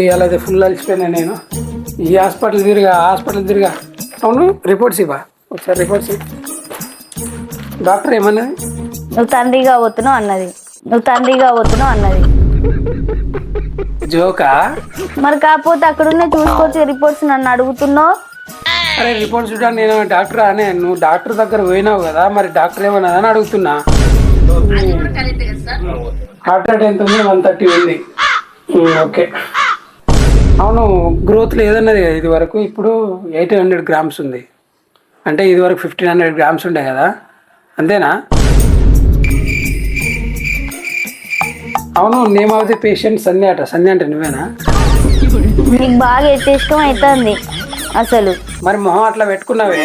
ఇవాళ అయితే ఫుల్ అలసిపోయినా నేను. ఈ హాస్పిటల్ తిరిగా అవును రిపోర్ట్స్ ఇవ్వ ఒకసారి రిపోర్ట్స్. డాక్టర్ ఏమన్నది? నువ్వు తండ్రిగా పోతున్నావు అన్నది. జోకా? మరి కాకపోతే అక్కడున్న చూసుకోవచ్చు రిపోర్ట్స్, నన్ను అడుగుతున్నావు. అరే రిపోర్ట్స్ చూడండి, నేను డాక్టర్ అనే, నువ్వు డాక్టర్ దగ్గర పోయినావు కదా, మరి డాక్టర్ ఏమన్నది అని అడుగుతున్నా. హార్ట్ రేట్ ఎంత ఉంది? 130 ఉంది. ఓకే. అవును, గ్రోత్ లేదన్నది కదా ఇది వరకు, ఇప్పుడు 800 గ్రామ్స్ ఉంది. అంటే ఇది వరకు 1500 గ్రామ్స్ ఉండే కదా, అంతేనా? అవును, నేమ్ ఆఫ్ ది పేషెంట్ సంధ్య అట. సంధ్య అంటే నువ్వేనా? నీకు బాగా ఇష్టం అవుతుంది అసలు. మరి మొహం అట్లా పెట్టుకున్నావే.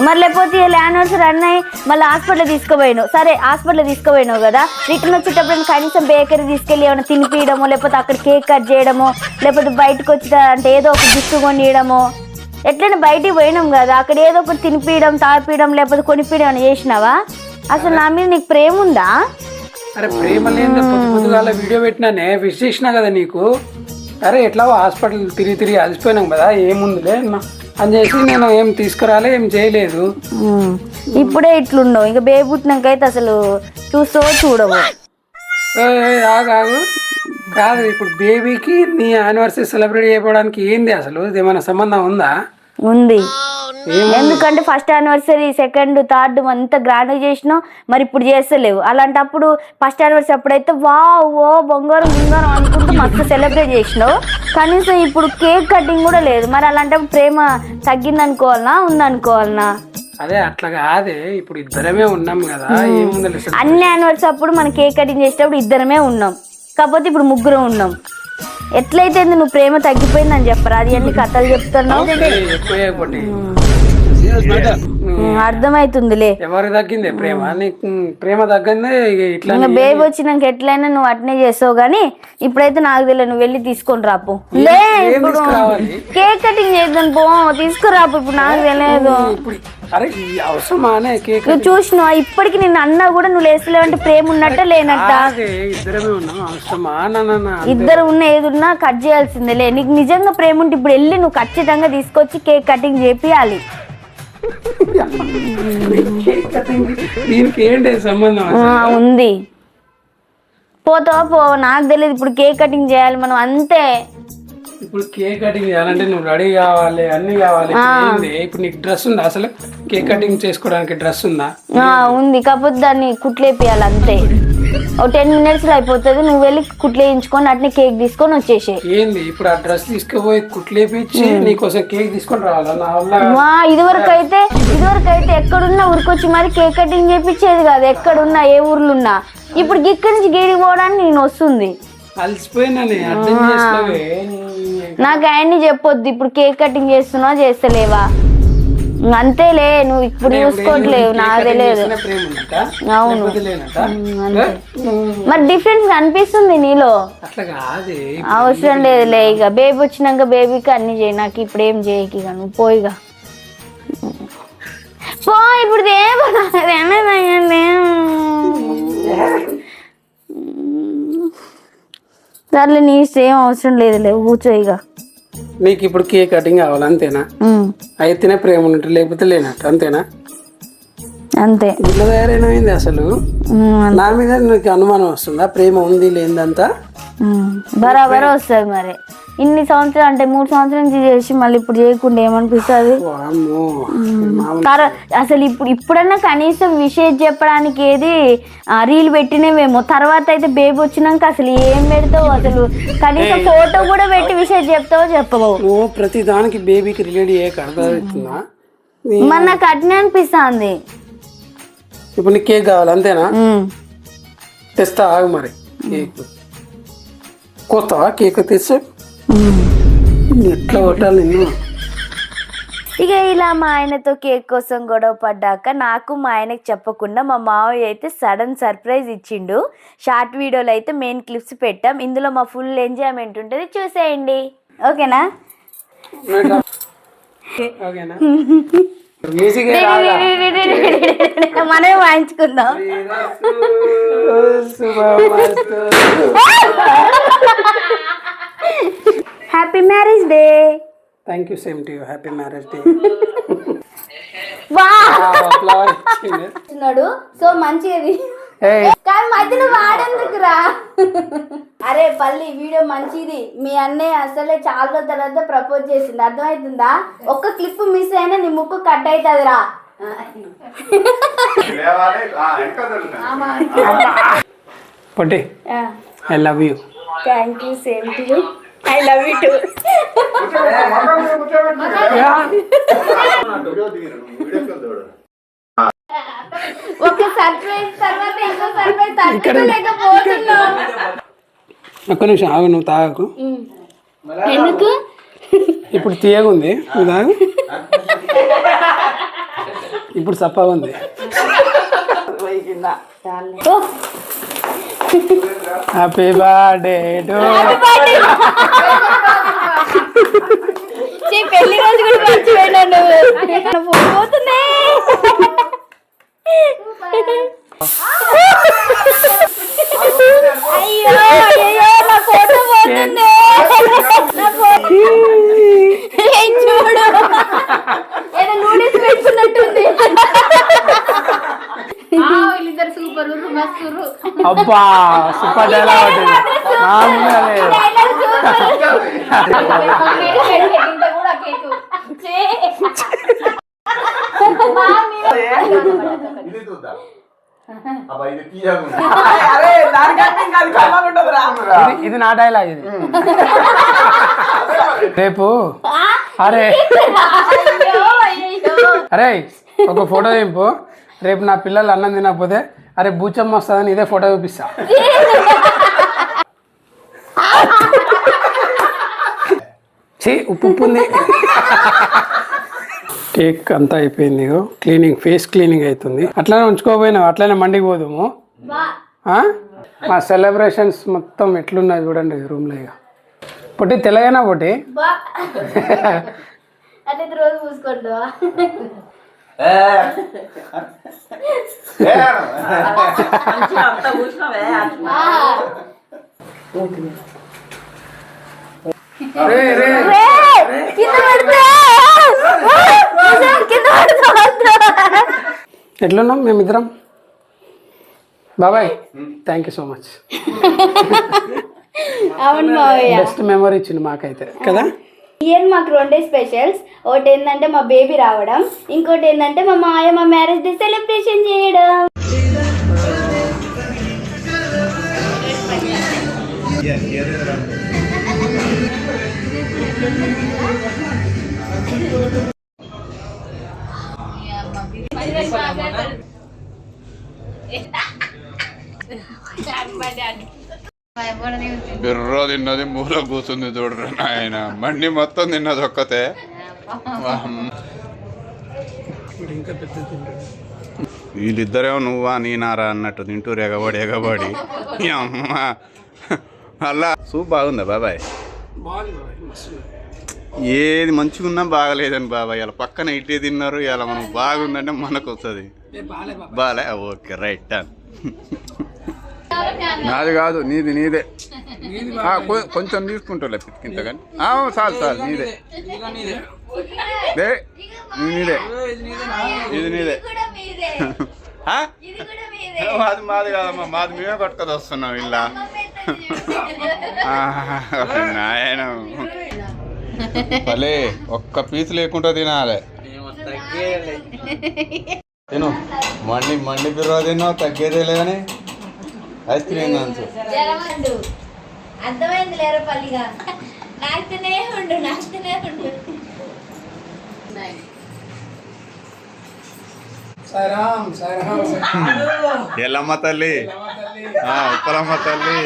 మరి లేకపోతే యానివర్సరీ అన్నాయి, మళ్ళీ హాస్పిటల్ తీసుకుపోయినావు. సరే హాస్పిటల్ తీసుకుపోయినావు కదా, రిటర్న్ వచ్చేటప్పుడు కనీసం బేకరీ తీసుకెళ్ళి ఏమైనా తినిపించడమో, లేకపోతే అక్కడ కేక్ కట్ చేయడమో, లేకపోతే బయటకు వచ్చి అంటే ఏదో ఒక గిఫ్ట్ కొనియడమో. ఎట్లయినా బయటికి పోయినాం కదా, అక్కడ ఏదో ఒకటి తినిపించడం, తాపియడం, లేకపోతే కొనిపించడం చేసినావా? అసలు నా మీద నీకు ప్రేమ ఉందా? అరే ప్రేమ లేదు, పొద్దుగాల వీడియో పెట్టినానే, విష్ చేసినా కదా నీకు. అరే ఎట్లా హాస్పిటల్ తిరిగి అలసిపోయినాం కదా, ఏముందిలే అని చేసి నేను ఏం తీసుకురాలే, ఏం చేయలేదు. ఇప్పుడే ఇట్లుండవు, ఇంకా బేబీ పుట్టినాకైతే అసలు చూడవు. ఆగు కాదు, ఇప్పుడు బేబీకి నీ యానివర్సరీ సెలబ్రేట్ చేయడానికి ఏంది అసలు? ఏమైనా సంబంధం ఉందా? ఉంది. ఎందుకంటే ఫస్ట్ యానివర్సరీ, సెకండ్, థర్డ్ అంతా గ్రాండ్ చేసినావు, మరి ఇప్పుడు చేస్తలేవు. అలాంటప్పుడు ఫస్ట్ యానివర్సరీ అప్పుడైతే ఓ బంగారం అనుకుంటూ మస్తు సెలబ్రేట్ చేసినావు. కనీసం ఇప్పుడు కేక్ కటింగ్ కూడా లేదు. మరి అలాంటప్పుడు ప్రేమ తగ్గిందనుకోవాలనా, ఉందనుకోవాలనా? అదే అట్లా కాదే, ఇప్పుడు ఇద్దరమే ఉన్నాం కదా, ఏముంది. అన్ని యానివర్సరీ అప్పుడు మనం కేక్ కటింగ్ చేసేటప్పుడు ఇద్దరమే ఉన్నాం, కాకపోతే ఇప్పుడు ముగ్గురు ఉన్నాం. ఎట్లయితే నువ్వు ప్రేమ తగ్గిపోయిందని చెప్పరా? అది ఎన్ని కథలు చెప్తున్నావు. అర్థమైతుందిలే. ఎవరు తగ్గింది ప్రేమ? ప్రేమ తగ్గిందే. ఇట్లా బేబీ వచ్చినాక ఎట్లయినా నువ్వు అట్నే చేస్తావు, గానీ ఇప్పుడైతే నాకు తెలియదు. నువ్వు వెళ్ళి తీసుకొని రాపు. ఇప్పుడు కేక్ కటింగ్ చేద్దాం పో, తీసుకురాపు. ఇప్పుడు నాకు తెలియదు. నువ్వు చూసినావా? ఇప్పటికి నిన్ను అన్నా కూడా నువ్వు లేస్తలేవంటే ప్రేమ ఉన్నట్ట లేనట్ట? ఇద్దరు ఉన్న ఏదున్నా కట్ చేయాల్సిందేలే. నీకు నిజంగా ప్రేమ ఉంటే ఇప్పుడు వెళ్ళి నువ్వు ఖచ్చితంగా తీసుకొచ్చి కేక్ కటింగ్ చేపియాలి. ఉంది, పోతావా పో, నాకు తెలియదు. ఇప్పుడు కేక్ కటింగ్ చేయాలి మనం, అంతే. ఇప్పుడు కేక్ కటింగ్ చేయాలంటే నువ్వు రెడీ కావాలి, అన్ని కావాలి. ఇప్పుడు నీకు డ్రెస్ ఉందా అసలు? కేక్ కటింగ్ చేసుకోవడానికి డ్రెస్ ఉందా? ఉంది, కాకపోతే దాన్ని కుట్లేపియాలి అంతే. ఓ 10 minutes లో అయిపోతుంది. నువ్వు వెళ్ళి కుట్లేయించుకొని అట్నే కేక్ తీసుకొని వచ్చేసి. ఏంది ఇప్పుడు ఆ డ్రెస్ తీసుకుపోయి కుట్లేపించి నీకోసం కేక్ తీసుకొని రావాలా? ఇదివరకు అయితే ఎక్కడున్నా ఊరికొచ్చి మరి కేక్ కటింగ్ చేపించేది కాదు, ఎక్కడున్నా ఏ ఊర్లో ఉన్నా. ఇప్పుడు ఇక్కడి నుంచి గేడికి పోవడానికి నేను వస్తుంది. నాకు ఆయన్ని చెప్పొద్దు ఇప్పుడు కేక్ కటింగ్ చేస్తున్నావు చేస్తలేవా, అంతేలే. నువ్వు ఇప్పుడు చూసుకోవట్లేవు, నాకు తెలియదు. అవును, మరి డిఫరెన్స్ అనిపిస్తుంది నీలో. అవసరం లేదులే, ఇక బేబీ వచ్చినాక బేబీకి అన్ని చేయి, నాకు ఇప్పుడు ఏం చేయకి. నువ్వు పోయిగా పో. ఇప్పుడు దాంట్లో నీ ఏం అవసరం లేదులే, కూర్చో ఇక. నీకు ఇప్పుడు కేక్ కటింగ్ కావాలి అంతేనా? అయితేనే ప్రేమ ఉన్నట్టు, లేకపోతే లేనట్టు, అంతేనా? అంతే. ఇట్లా తయారైనది అసలు. నా మీద నీకు అనుమానం వస్తుందా? ప్రేమ ఉంది లేదంతా బరాబర్ వస్తుంది. మరి ఇన్ని సంవత్సరాలు అంటే 3 సంవత్సరాల నుంచి చేసి మళ్ళీ ఇప్పుడు చేయకుండా ఏమనిపిస్తుంది? అసలు ఇప్పుడన్నా కనీసం విషయం చెప్పడానికి ఏది రీల్ పెట్టినవేమో. తర్వాత అయితే బేబీ వచ్చినాక అసలు ఏం పెడతావు? అసలు కనీసం ఫోటో కూడా పెట్టి విషయం చెప్తావో చెప్పవు. ప్రతి దానికి బేబీకి రిలేట్ అర్థమవుతుందా? మరి నాకు అట్నే అనిపిస్తుంది. ఇప్పుడు నీకు కేక్ కావాలి అంతేనా? తెస్తా, ఆగు. మరి కేక్ కోస్తావా? కేక్ తెస్తే ఎట్లా కొట్టాలి నిన్ను? ఇక ఇలా మా ఆయనతో కేక్ కోసం గొడవ పడ్డాక నాకు మా ఆయనకి చెప్పకుండా మా మావయ్య అయితే సడన్ సర్ప్రైజ్ ఇచ్చిండు. షార్ట్ వీడియోలో అయితే మెయిన్ క్లిప్స్ పెట్టాం. ఇందులో మా ఫుల్ ఎంజాయ్మెంట్ ఉంటుంది, చూసేయండి. ఓకేనా? మనమే వాయించుకుందాం. Happy marriage day. Thank you, same to you. Happy marriage day. వా ఫ్లవర్ ఇచ్చింది. ఇస్తున్నాడు సో మంచిది కానీ మధ్యలో వాడేందుకురా. అరే పల్లి వీడియో మంచిది. మీ అన్నయ్య అసలే చాలా రోజుల తర్వాత ప్రపోజ్ చేసింది, అర్థమవుతుందా? ఒక్క క్లిప్ మిస్ అయినా నీ ముక్కు కట్ అవుతుందిరా. పొట్టి, I love you. Thank you, same to you. I love you too. ఒక సర్ప్రైజ్ తర్వాత ఇంకో సర్ప్రైజ్ తట్టుకోలేకపోతున్నాం. ఒక్క నిమిషం ఆగు, నువ్వు తాగకు. ఎందుకు? ఇప్పుడు తీయగా ఉంది, నువ్వు తాగు. ఇప్పుడు చప్పగా ఉంది. Happy birthday to. పెళ్లి రోజు కూడా మర్చిపోయినాను. పోతున్నాయి. అయ్యో అయ్యో నా ఫోటో పోతుంది. చూడు ఏదో నూడిల్స్ పెట్టుకున్నట్టుంది. వీళ్ళిద్దరు సూపర్ మస్తు. అబ్బా సూపర్ డైలాగ్ ఇది నా డైలాగ్. ఇది రేపు అరే అరే ఒక ఫోటో దింపు. రేపు నా పిల్లలు అన్నం తినకపోతే అరే బూచమ్మ వస్తుందని ఇదే ఫోటో చూపిస్తా. చీ ఉప్పు ఉంది. కేక్ అంతా అయిపోయింది. క్లీనింగ్, ఫేస్ క్లీనింగ్ అవుతుంది. అట్లానే ఉంచుకోపోయినావు, అట్లానే మండికి పోదాము. మా సెలబ్రేషన్స్ మొత్తం ఎట్లున్నాయి చూడండి రూమ్లో. ఇక పొట్టి తెల్లగానా పొట్టి. అదే రోజు పూసుకుంటావా? ఎట్లున్నాం మేమిద్దరం? బాబాయ్ థ్యాంక్ యూ సో మచ్. అవును మావయ్య, బెస్ట్ మెమరీ ఇచ్చింది మాకైతే కదా. ఇయర్ మాకు రెండే స్పెషల్స్. ఒకటి ఏంటంటే మా బేబీ రావడం, ఇంకోటి ఏంటంటే మా మాయ మా మ్యారేజ్ డే సెలబ్రేషన్ చేయడం. బిర్రో తిన్నది మూల కూర్చుంది చూడరు ఆయన. మండి మొత్తం తిన్నది ఒక్కతే. వీళ్ళిద్దరేమో నువ్వా నేనారా అన్నట్టు తింటూరు ఎగబడి ఎగబడి. అమ్మ అలా సూప్ బాగుందా బాబాయ్? ఏది మంచిగా ఉన్నా బాగలేదని బాబాయ్. ఇలా పక్కన ఇటే తిన్నారు, ఇలా మనం బాగుందంటే మనకు వస్తుంది. బాలే ఓకే రైట్ డన్. నాది కాదు, నీది నీదే. కొంచెం తీసుకుంటా పితికింత కానీ చాలు చాలు, నీదే నీదే, ఇది నీదే. మాది మాది కాదమ్మా, మాది మేమే పట్టుకొని వస్తున్నాం ఇలా. నాయన భలే ఒక్క పీసు లేకుండా తినాలి. తిను మండి మండి బిర్రా తిన్నావు, తగ్గేదే లేదని ఐస్ క్రీమ్ కాదు. అర్థమైంది లేరా పల్లిగా. నాకునే ఉండు నాకునే ఉండు. ఎల్లమ్మ తల్లి, ఉప్పలమ్మ తల్లి.